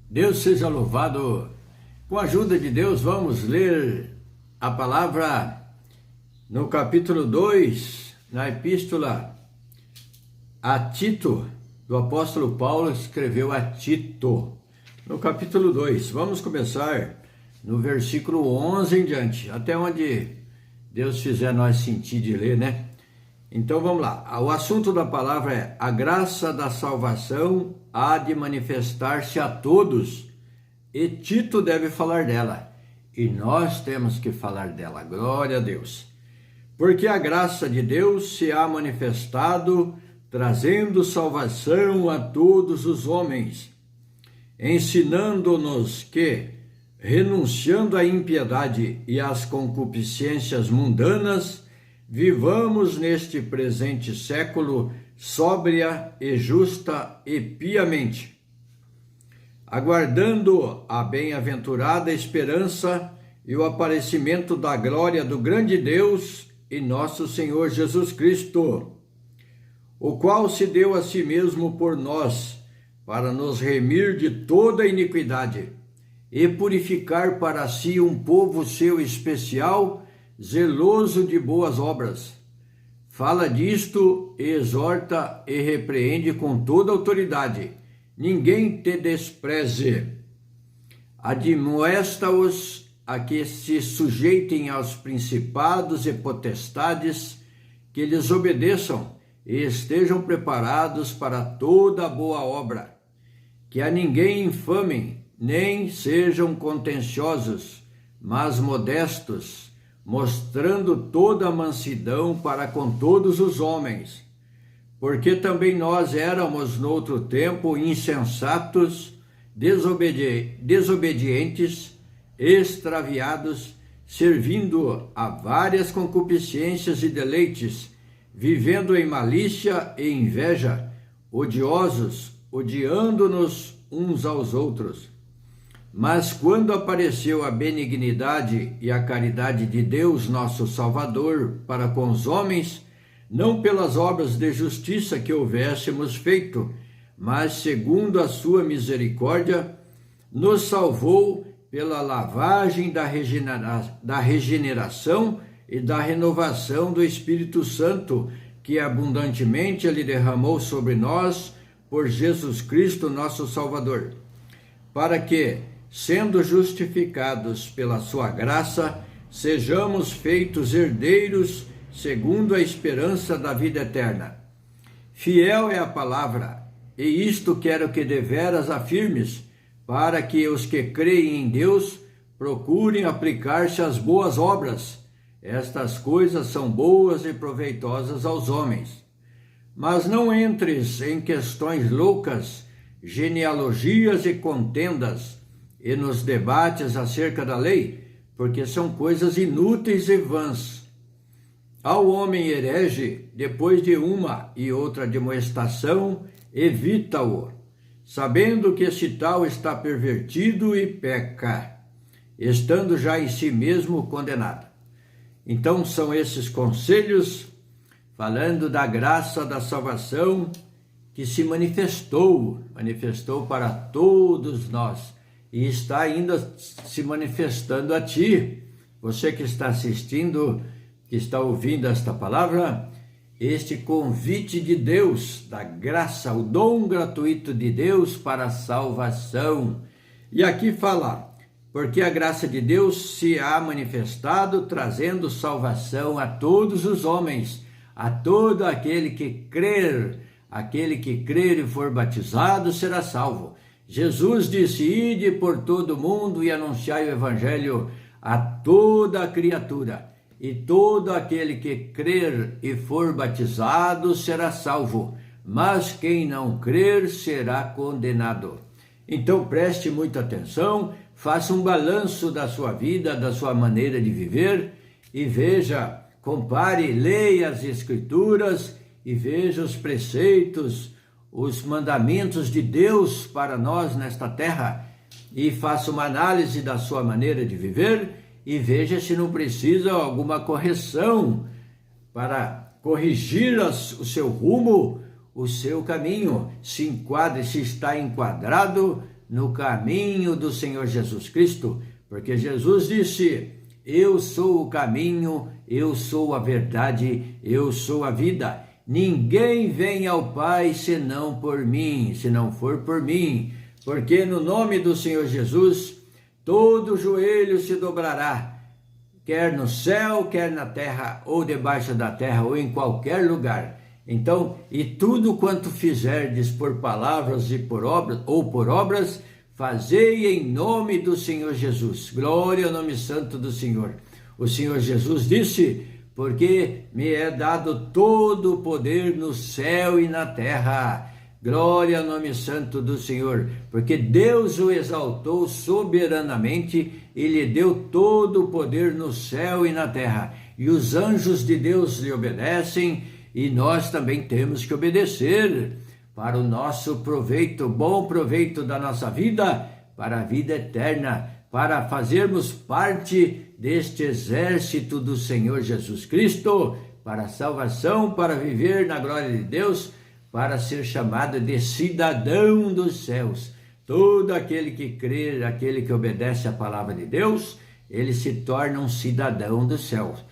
Deus seja louvado. Com a ajuda de Deus, vamos ler a palavra no capítulo 2, na epístola a Tito, do apóstolo Paulo escreveu a Tito, no capítulo 2. Vamos começar no versículo 11 em diante, até onde Deus fizer nós sentir de ler, né? Então vamos lá. O assunto da palavra é: a graça da salvação há de manifestar-se a todos, e Tito deve falar dela, e nós temos que falar dela. Glória a Deus. Porque a graça de Deus se há manifestado, trazendo salvação a todos os homens, ensinando-nos que, renunciando à impiedade e às concupiscências mundanas, vivamos neste presente século sóbria e justa e piamente, aguardando a bem-aventurada esperança e o aparecimento da glória do grande Deus e nosso Senhor Jesus Cristo, o qual se deu a si mesmo por nós, para nos remir de toda iniquidade e purificar para si um povo seu especial, zeloso de boas obras. Fala disto, exorta e repreende com toda autoridade. Ninguém te despreze. Admoesta-os a que se sujeitem aos principados e potestades, que lhes obedeçam e estejam preparados para toda boa obra. Que a ninguém infamem, nem sejam contenciosos, mas modestos, mostrando toda a mansidão para com todos os homens. Porque também nós éramos noutro tempo insensatos, desobedientes, extraviados, servindo a várias concupiscências e deleites, vivendo em malícia e inveja, odiosos, odiando-nos uns aos outros. Mas quando apareceu a benignidade e a caridade de Deus, nosso Salvador, para com os homens, não pelas obras de justiça que houvéssemos feito, mas segundo a sua misericórdia, nos salvou pela lavagem da regeneração e da renovação do Espírito Santo, que abundantemente Ele derramou sobre nós por Jesus Cristo, nosso Salvador, para que, sendo justificados pela sua graça, sejamos feitos herdeiros segundo a esperança da vida eterna. Fiel é a palavra, e isto quero que deveras afirmes, para que os que creem em Deus procurem aplicar-se às boas obras. Estas coisas são boas e proveitosas aos homens. Mas não entres em questões loucas, genealogias e contendas, e nos debates acerca da lei, porque são coisas inúteis e vãs. Ao homem herege, depois de uma e outra admoestação, evita-o, sabendo que esse tal está pervertido e peca, estando já em si mesmo condenado. Então são esses conselhos, falando da graça da salvação, que se manifestou para todos nós, e está ainda se manifestando a ti, você que está assistindo, que está ouvindo esta palavra, este convite de Deus, da graça, o dom gratuito de Deus para a salvação. E aqui fala: porque a graça de Deus se há manifestado, trazendo salvação a todos os homens, a todo aquele que crer e for batizado será salvo. Jesus disse: ide por todo o mundo e anunciai o evangelho a toda a criatura. E todo aquele que crer e for batizado será salvo, mas quem não crer será condenado. Então preste muita atenção, faça um balanço da sua vida, da sua maneira de viver, e veja, compare, leia as Escrituras e veja os preceitos, os mandamentos de Deus para nós nesta terra, e faça uma análise da sua maneira de viver e veja se não precisa alguma correção para corrigir o seu rumo, o seu caminho, se enquadre, se está enquadrado no caminho do Senhor Jesus Cristo, porque Jesus disse: eu sou o caminho, eu sou a verdade, eu sou a vida. Ninguém vem ao Pai senão por mim, se não for por mim, porque no nome do Senhor Jesus, todo joelho se dobrará, quer no céu, quer na terra, ou debaixo da terra, ou em qualquer lugar. Então, e tudo quanto fizerdes por palavras e por obras, ou por obras, fazei em nome do Senhor Jesus. Glória ao nome santo do Senhor. O Senhor Jesus disse: porque me é dado todo o poder no céu e na terra. Glória ao nome santo do Senhor, porque Deus o exaltou soberanamente e lhe deu todo o poder no céu e na terra. E os anjos de Deus lhe obedecem, e nós também temos que obedecer para o nosso proveito, bom proveito da nossa vida, para a vida eterna, para fazermos parte deste exército do Senhor Jesus Cristo, para a salvação, para viver na glória de Deus, para ser chamado de cidadão dos céus. Todo aquele que crê, aquele que obedece à palavra de Deus, ele se torna um cidadão dos céus.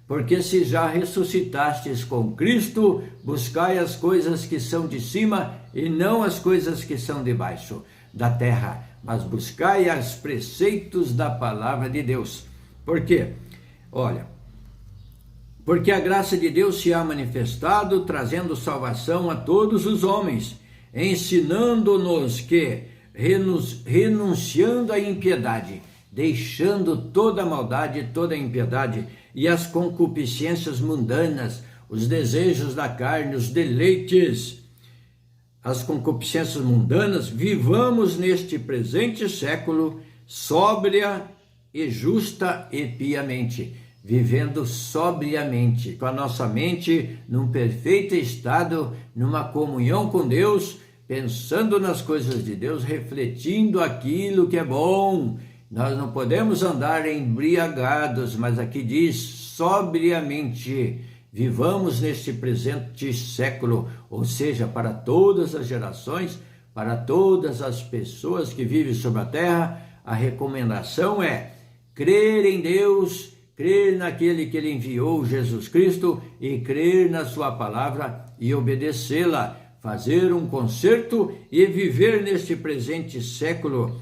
Porque se já ressuscitastes com Cristo, buscai as coisas que são de cima e não as coisas que são debaixo da terra, mas buscai os preceitos da palavra de Deus. Por quê? Olha, porque a graça de Deus se há manifestado, trazendo salvação a todos os homens, ensinando-nos que, renunciando à impiedade, deixando toda a maldade, toda a impiedade e as concupiscências mundanas, os desejos da carne, os deleites, as concupiscências mundanas, vivamos neste presente século sóbria e justa e piamente, vivendo sobriamente, com a nossa mente num perfeito estado, numa comunhão com Deus, pensando nas coisas de Deus, refletindo aquilo que é bom. Nós não podemos andar embriagados, mas aqui diz sobriamente. Vivamos neste presente século, ou seja, para todas as gerações, para todas as pessoas que vivem sobre a terra, a recomendação é crer em Deus, crer naquele que Ele enviou, Jesus Cristo, e crer na sua palavra e obedecê-la, fazer um concerto e viver neste presente século,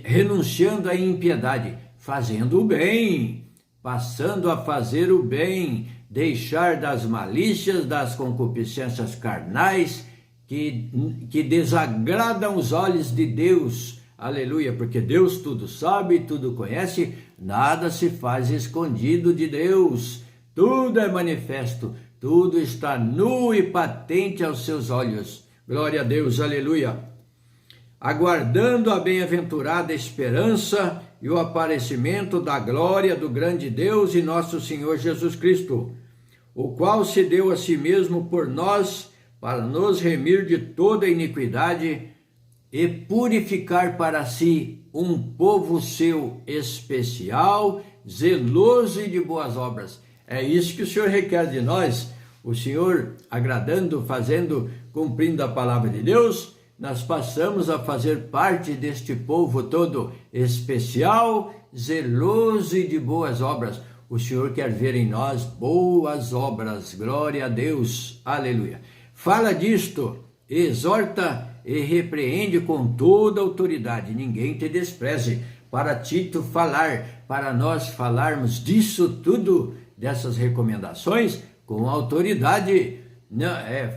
renunciando à impiedade, fazendo o bem, passando a fazer o bem, deixar das malícias, das concupiscências carnais, que desagradam os olhos de Deus. Aleluia, porque Deus tudo sabe, tudo conhece, nada se faz escondido de Deus, tudo é manifesto, tudo está nu e patente aos seus olhos. Glória a Deus, aleluia. Aguardando a bem-aventurada esperança e o aparecimento da glória do grande Deus e nosso Senhor Jesus Cristo, o qual se deu a si mesmo por nós, para nos remir de toda iniquidade e purificar para si um povo seu especial, zeloso e de boas obras. É isso que o Senhor requer de nós. O Senhor, agradando, fazendo, cumprindo a palavra de Deus, nós passamos a fazer parte deste povo todo especial, zeloso e de boas obras. O Senhor quer ver em nós boas obras. Glória a Deus. Aleluia. Fala disto, exorta e repreende com toda autoridade. Ninguém te despreze. Para Tito falar, para nós falarmos disso tudo, dessas recomendações, com autoridade,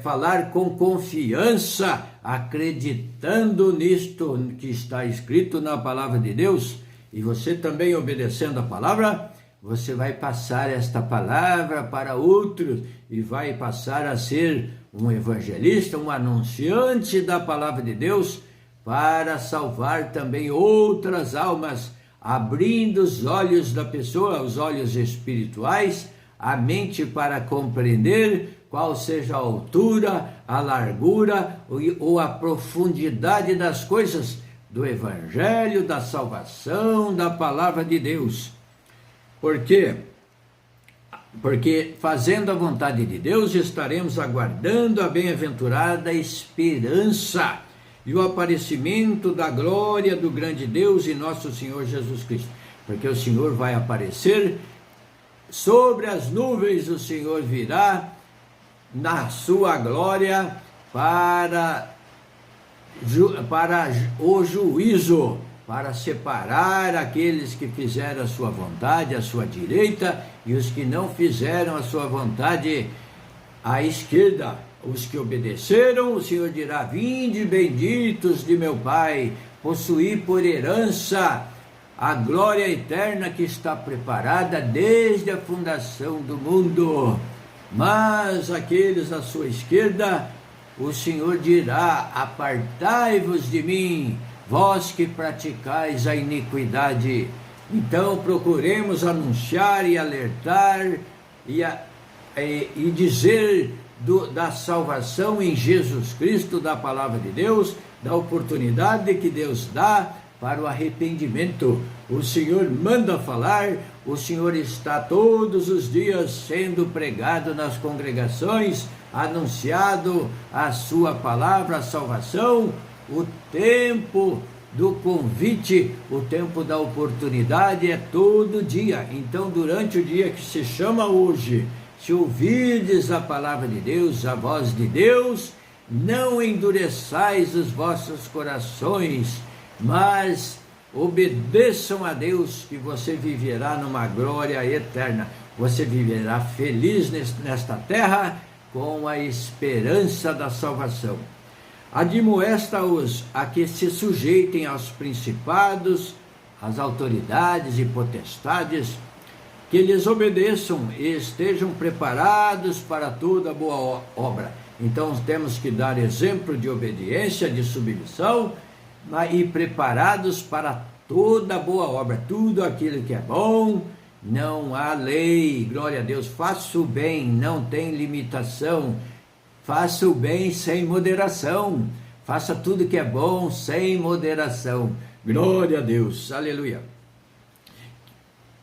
falar com confiança, acreditando nisto que está escrito na palavra de Deus, e você também obedecendo a palavra, você vai passar esta palavra para outros e vai passar a ser um evangelista, um anunciante da palavra de Deus, para salvar também outras almas, abrindo os olhos da pessoa, os olhos espirituais, a mente para compreender qual seja a altura, a largura ou a profundidade das coisas do evangelho, da salvação, da palavra de Deus. Por quê? Porque fazendo a vontade de Deus, estaremos aguardando a bem-aventurada esperança e o aparecimento da glória do grande Deus e nosso Senhor Jesus Cristo. Porque o Senhor vai aparecer sobre as nuvens, o Senhor virá na sua glória para o juízo, para separar aqueles que fizeram a sua vontade à sua direita e os que não fizeram a sua vontade à esquerda. Os que obedeceram, o Senhor dirá: vinde benditos de meu Pai, possuí por herança a glória eterna que está preparada desde a fundação do mundo. Mas aqueles à sua esquerda, o Senhor dirá: apartai-vos de mim, vós que praticais a iniquidade. Então procuremos anunciar e alertar e dizer da salvação em Jesus Cristo, da palavra de Deus, da oportunidade que Deus dá para o arrependimento. O Senhor manda falar, o Senhor está todos os dias sendo pregado nas congregações, anunciado a sua palavra, a salvação. O tempo do convite, o tempo da oportunidade é todo dia. Então, durante o dia que se chama hoje, se ouvirdes a palavra de Deus, a voz de Deus, não endureçais os vossos corações, mas obedeçam a Deus, que você viverá numa glória eterna. Você viverá feliz nesta terra, com a esperança da salvação. Admoesta-os a que se sujeitem aos principados, às autoridades e potestades, que lhes obedeçam e estejam preparados para toda boa obra. Então temos que dar exemplo de obediência, de submissão, e preparados para toda boa obra, tudo aquilo que é bom. Não há lei, glória a Deus. Faça o bem, não tem limitação. Faça o bem sem moderação. Faça tudo que é bom sem moderação. Glória a Deus, aleluia.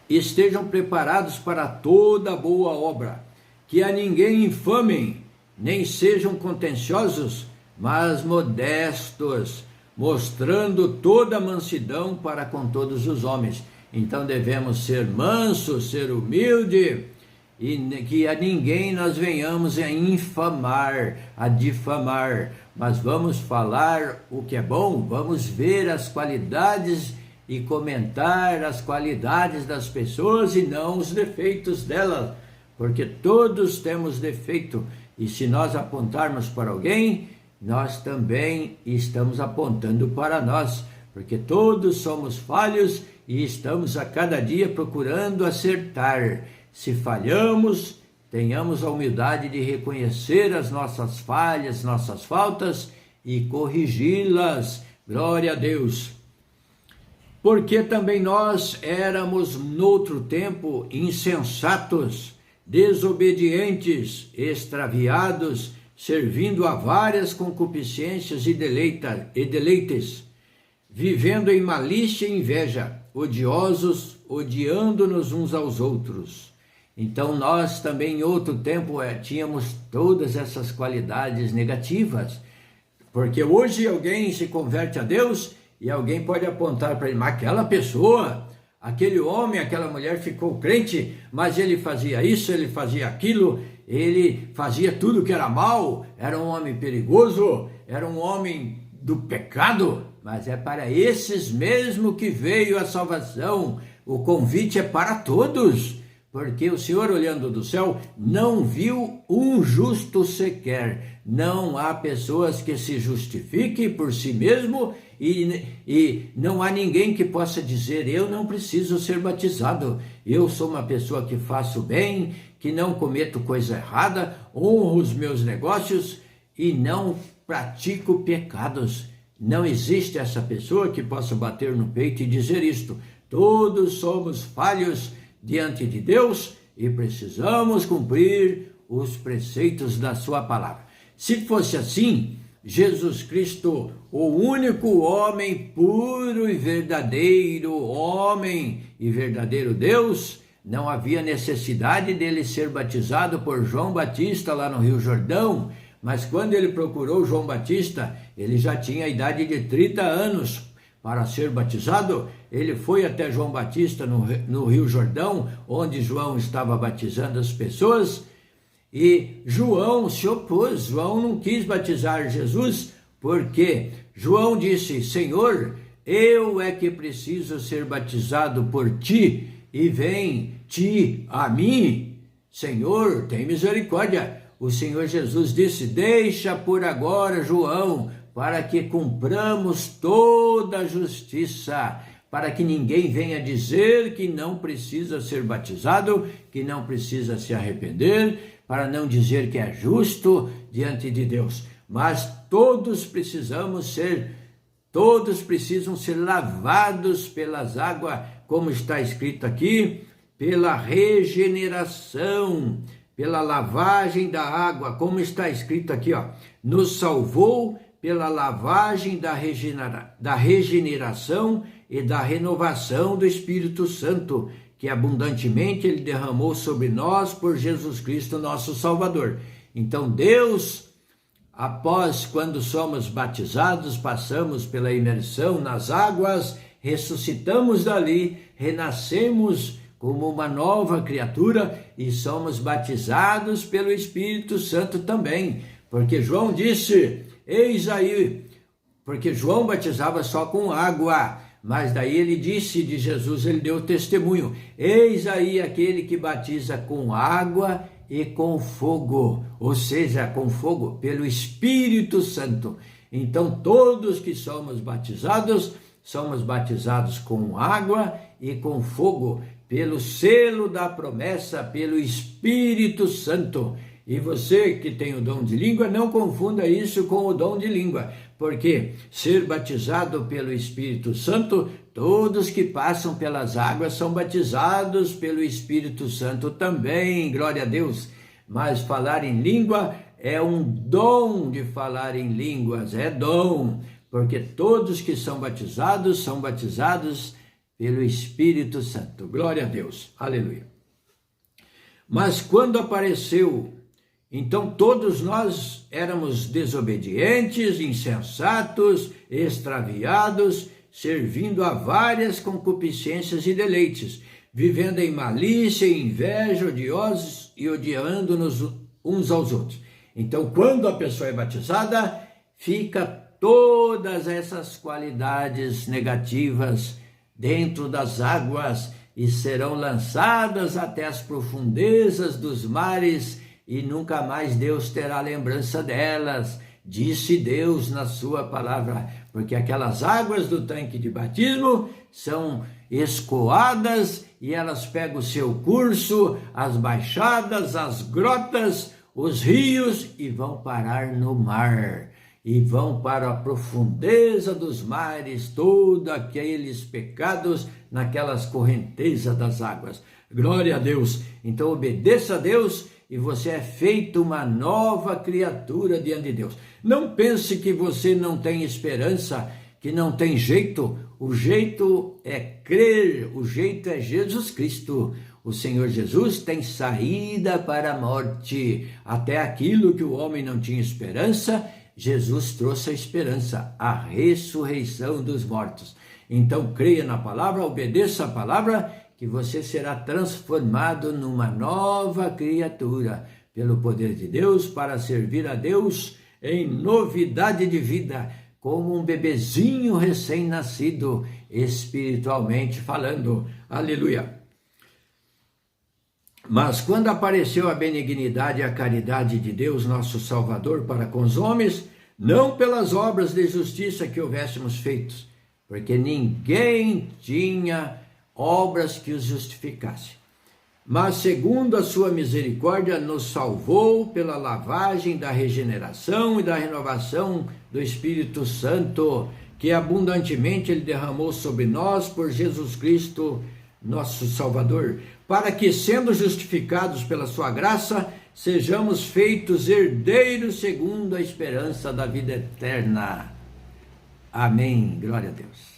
Estejam preparados para toda boa obra, que a ninguém infamem, nem sejam contenciosos, mas modestos, mostrando toda a mansidão para com todos os homens. Então devemos ser mansos, ser humilde, e que a ninguém nós venhamos a infamar, a difamar, mas vamos falar o que é bom, vamos ver as qualidades e comentar as qualidades das pessoas e não os defeitos delas, porque todos temos defeito, e se nós apontarmos para alguém, nós também estamos apontando para nós, porque todos somos falhos e estamos a cada dia procurando acertar. Se falhamos, tenhamos a humildade de reconhecer as nossas falhas, nossas faltas e corrigi-las. Glória a Deus. Porque também nós éramos noutro tempo insensatos, desobedientes, extraviados, servindo a várias concupiscências e deleites, vivendo em malícia e inveja, odiosos, odiando-nos uns aos outros. Então nós também em outro tempo tínhamos todas essas qualidades negativas, porque hoje alguém se converte a Deus e alguém pode apontar para ele: mas aquela pessoa, aquele homem, aquela mulher ficou crente, mas ele fazia isso, ele fazia aquilo, ele fazia tudo que era mal, era um homem perigoso, era um homem do pecado. Mas é para esses mesmo que veio a salvação. O convite é para todos, porque o Senhor, olhando do céu, não viu um justo sequer. Não há pessoas que se justifiquem por si mesmo, e não há ninguém que possa dizer: eu não preciso ser batizado, eu sou uma pessoa que faço bem, que não cometo coisa errada, honro os meus negócios e não pratico pecados. Não existe essa pessoa que possa bater no peito e dizer isto. Todos somos falhos diante de Deus e precisamos cumprir os preceitos da sua palavra. Se fosse assim, Jesus Cristo, o único homem puro e verdadeiro, homem e verdadeiro Deus, não havia necessidade dele ser batizado por João Batista lá no Rio Jordão, mas quando ele procurou João Batista, ele já tinha a idade de 30 anos para ser batizado. Ele foi até João Batista no Rio Jordão, onde João estava batizando as pessoas, e João se opôs. João não quis batizar Jesus, porque João disse: Senhor, eu é que preciso ser batizado por ti, e vem ti a mim. Senhor, tem misericórdia. O Senhor Jesus disse: deixa por agora João, para que cumpramos toda a justiça, para que ninguém venha dizer que não precisa ser batizado, que não precisa se arrepender, para não dizer que é justo diante de Deus. Mas todos precisam ser lavados pelas águas, como está escrito aqui, pela regeneração, pela lavagem da água, como está escrito aqui, nos salvou pela lavagem da regeneração e da renovação do Espírito Santo, que abundantemente ele derramou sobre nós por Jesus Cristo, nosso Salvador. Então Deus, após quando somos batizados, passamos pela imersão nas águas, ressuscitamos dali, renascemos como uma nova criatura e somos batizados pelo Espírito Santo também, porque João disse, eis aí, porque João batizava só com água, mas daí ele disse de Jesus, ele deu testemunho, eis aí aquele que batiza com água e com fogo, ou seja, com fogo pelo Espírito Santo. Então todos que somos batizados com água e com fogo, pelo selo da promessa, pelo Espírito Santo. E você que tem o dom de língua, não confunda isso com o dom de língua, porque ser batizado pelo Espírito Santo, todos que passam pelas águas são batizados pelo Espírito Santo também, glória a Deus. Mas falar em língua é um dom de falar em línguas, é dom, porque todos que são batizados pelo Espírito Santo. Glória a Deus, aleluia. Mas quando apareceu, então todos nós éramos desobedientes, insensatos, extraviados, servindo a várias concupiscências e deleites, vivendo em malícia e inveja, odiosos e odiando-nos uns aos outros. Então, quando a pessoa é batizada, fica todas essas qualidades negativas dentro das águas e serão lançadas até as profundezas dos mares e nunca mais Deus terá lembrança delas, disse Deus na sua palavra, porque aquelas águas do tanque de batismo são escoadas e elas pegam o seu curso, as baixadas, as grotas, os rios e vão parar no mar. E vão para a profundeza dos mares, todos aqueles pecados naquelas correntezas das águas. Glória a Deus. Então obedeça a Deus e você é feito uma nova criatura diante de Deus. Não pense que você não tem esperança, que não tem jeito. O jeito é crer, o jeito é Jesus Cristo. O Senhor Jesus tem saída para a morte. Até aquilo que o homem não tinha esperança, Jesus trouxe a esperança, a ressurreição dos mortos. Então creia na palavra, obedeça a palavra, que você será transformado numa nova criatura, pelo poder de Deus, para servir a Deus em novidade de vida, como um bebezinho recém-nascido, espiritualmente falando. Aleluia! Mas quando apareceu a benignidade e a caridade de Deus, nosso Salvador, para com os homens, não pelas obras de justiça que houvéssemos feito, porque ninguém tinha obras que os justificassem, mas segundo a sua misericórdia nos salvou pela lavagem da regeneração e da renovação do Espírito Santo, que abundantemente ele derramou sobre nós por Jesus Cristo, nosso Salvador, para que, sendo justificados pela sua graça, sejamos feitos herdeiros segundo a esperança da vida eterna. Amém. Glória a Deus.